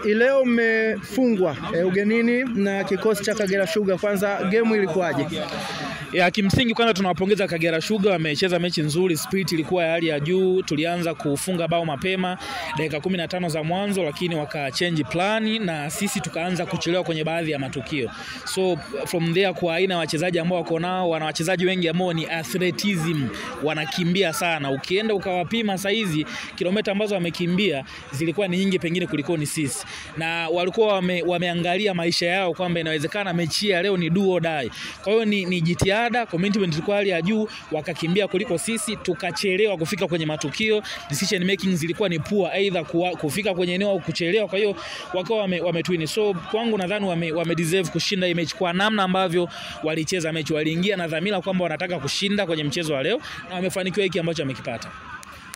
Leo mmefungwa ugenini na kikosi cha Kagera Sugar. Kwanza game ilikuwaje? Ya kimsingi kwanza tunawapongeza Kagera Sugar, wamecheza mechi nzuri, spirit ilikuwa ya hali ya juu. Tulianza kufunga bao mapema dakika 15 za mwanzo, lakini waka change plan na sisi tukaanza kuchelewa kwenye baadhi ya matukio. So from there, kwa aina wachezaji ambao wako nao, wana wachezaji wengi ambao ni athleticism, wanakimbia sana. Ukienda ukawapima saizi kilomita ambazo wamekimbia zilikuwa ni nyingi pengine kuliko ni sisi. Na walikuwa wameangalia maisha yao kwamba inawezekana mechi ya leo ni do or die. Kwa hiyo ni jitihada, commitment ilikuwa hali ya juu, wakakimbia kuliko sisi, tukachelewa kufika kwenye matukio, decision making zilikuwa ni poor, either kufika kwenye eneo au kuchelewa. Kwa hiyo wakawa wametwini. So kwangu nadhani wame deserve kushinda hii mechi kwa namna ambavyo walicheza mechi. Waliingia na dhamira kwamba wanataka kushinda kwenye mchezo wa leo na wamefanikiwa hiki ambacho wamekipata.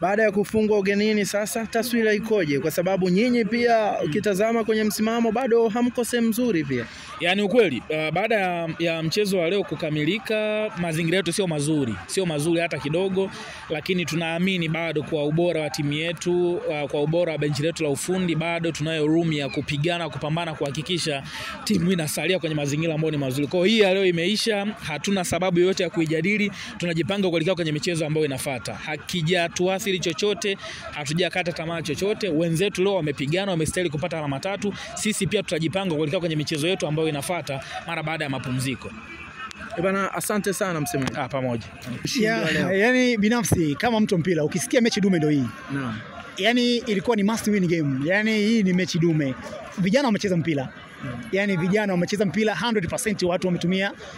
Baada ya kufungwa ugenini sasa taswira ikoje? Kwa sababu nyinyi pia ukitazama kwenye msimamo bado hamko sehemu nzuri pia. Yaani ukweli baada ya mchezo wa leo kukamilika, mazingira yetu sio mazuri hata kidogo, lakini tunaamini bado kwa ubora wa timu yetu, kwa ubora wa benchi letu la ufundi, bado tunayo room ya kupigana, kupambana kuhakikisha timu inasalia kwenye mazingira ambayo ni mazuri. Kwa hiyo hii leo imeisha, hatuna sababu yoyote ya kuijadili, tunajipanga kuelekea kwenye michezo ambayo inafuata. Hakijatuathiri chochote, hatujakata tamaa chochote. Wenzetu leo wamepigana, wamestahili kupata alama 3. Sisi pia tutajipanga kuelekea kwenye michezo yetu ambayo inafuata mara baada ya mapumziko. Bana, asante sana msemaji. Pamoja. Yani binafsi kama mtu mpira ukisikia mechi dume ndio hii. Naam. Yani ilikuwa ni must win game. Yani hii ni mechi dume. Vijana wamecheza mpira. Yani vijana wamecheza mpira 100%, watu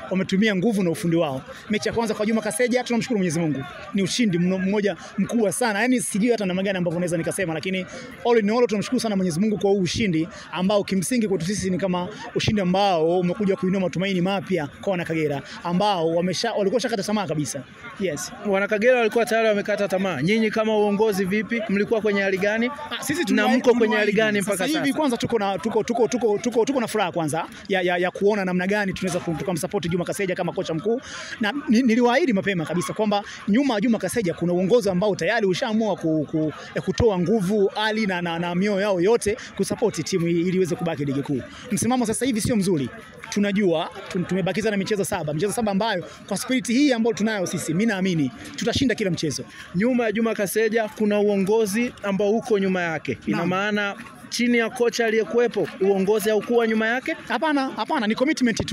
wametumia nguvu na ufundi wao. Mechi ya kwanza kwa Juma Kaseja, tunamshukuru Mwenyezi Mungu. Ni ushindi mmoja mkubwa sana. Yani sijui hata namna gani ambavyo naweza nikasema, lakini all in all tunamshukuru sana Mwenyezi Mungu kwa huu ushindi ambao kimsingi kwetu sisi ni kama ushindi ambao umekuja kuinua matumaini mapya kwa wana Kagera ambao walikuwa shakata tamaa kabisa. Yes. Wana Kagera walikuwa tayari wamekata tamaa. Nyinyi kama uongozi vipi? Mlikuwa kwenye hali gani? Sisi na mko kwenye hali gani mpaka sasa? Hivi kwanza tuko na furaha kwanza ya kuona namna gani tunaweza tukamsupport Juma Kaseja kama kocha mkuu, na niliwaahidi mapema kabisa kwamba nyuma ya Juma Kaseja kuna uongozi ambao tayari ushaamua kutoa nguvu ali na mioyo yao yote kusupport timu ili iweze kubaki ligi kuu. Msimamo sasa hivi sio mzuri, tunajua tumebakiza na michezo 7 ambayo kwa spirit hii ambayo tunayo sisi, mimi naamini tutashinda kila mchezo. Nyuma ya Juma Kaseja kuna uongozi ambao uko nyuma yake. Ina maana chini ya kocha aliyekuepo uongozi haukuwa nyuma yake? Hapana, ni commitment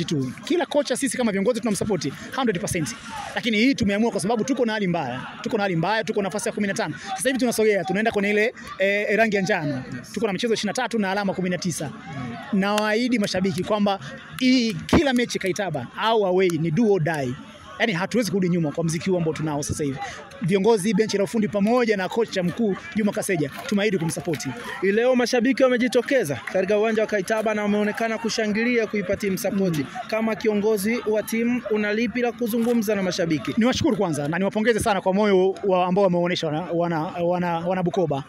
tu. Kila kocha sisi kama viongozi tunamsupport 100%. Lakini hii tumeamua kwa sababu tuko na hali mbaya, tuko nafasi ya 15. Sasa hivi tunasogea, tunaenda kwenye ile rangi ya njano. Tuko na michezo 23 na alama 19. Na waahidi mashabiki kwamba kila mechi Kaitaba au away ni do or die. Yani hatuwezi kurudi nyuma kwa mziki huu ambao tunao sasa hivi. Viongozi, benchi la ufundi pamoja na kocha mkuu Juma Kaseja tumeahidi kumsupport. Leo mashabiki wamejitokeza katika uwanja wa Kaitaba na wameonekana kushangilia kuipa timu support. Kama kiongozi wa timu unalipi la kuzungumza na mashabiki? Niwashukuru kwanza na niwapongeze sana kwa moyo ambao wameonyesha wana Bukoba.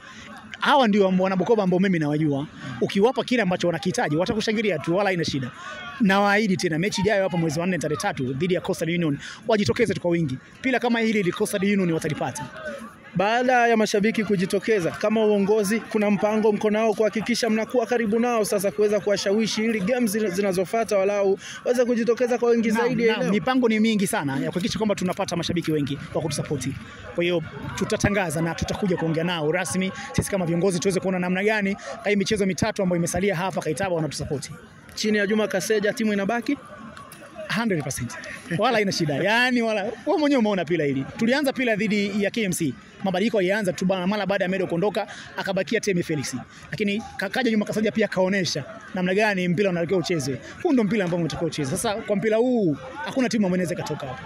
Hawa ndio wana Bukoba ambao mimi nawajua. Ukiwapa kile ambacho wanakihitaji watakushangilia tu, wala haina shida. Na waahidi tena mechi ijayo hapa mwezi wa 4 tarehe 3 dhidi ya Coastal Union wajitokeze tu kwa wingi. Pila kama hili Coastal Union watalipata. Baada ya mashabiki kujitokeza, kama uongozi kuna mpango mko nao kuhakikisha mnakuwa karibu nao sasa kuweza kuwashawishi ili games zinazofuata walau waweze kujitokeza kwa wingi zaidi leo? Mipango ni mingi sana ya kuhakikisha kwamba tunapata mashabiki wengi wa kutusupport. Kwa hiyo tutatangaza na tutakuja kuongea nao rasmi sisi kama viongozi tuweze kuona namna gani hii michezo 3 ambayo imesalia hapa Kaitaba wanatusupport. Chini ya Juma Kaseja timu inabaki 100%. Wala haina shida. Yani wewe mwenyewe umeona pila hili. Tulianza pila dhidi ya KMC. Mabadiliko yalianza tu bana mara baada ya Medo kuondoka akabakia Temi Felix. Lakini kaja Juma Kaseja pia kaonesha namna gani mpira unatakiwa uchezwe. Huu ndio mpira ambao unatakiwa uchezwe. Sasa kwa mpira huu hakuna timu ambayo inaweza kutoka hapa.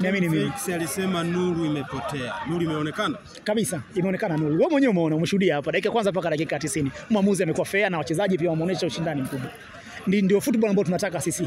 Niamini mimi. Felix alisema nuru imepotea. Nuru imeonekana? Kabisa, imeonekana nuru. Wewe mwenyewe umeona, umeshuhudia hapa dakika kwanza mpaka dakika 90. Mwamuzi amekuwa fair na wachezaji pia wameonyesha ushindani mkubwa. Ndio football ambao tunataka sisi.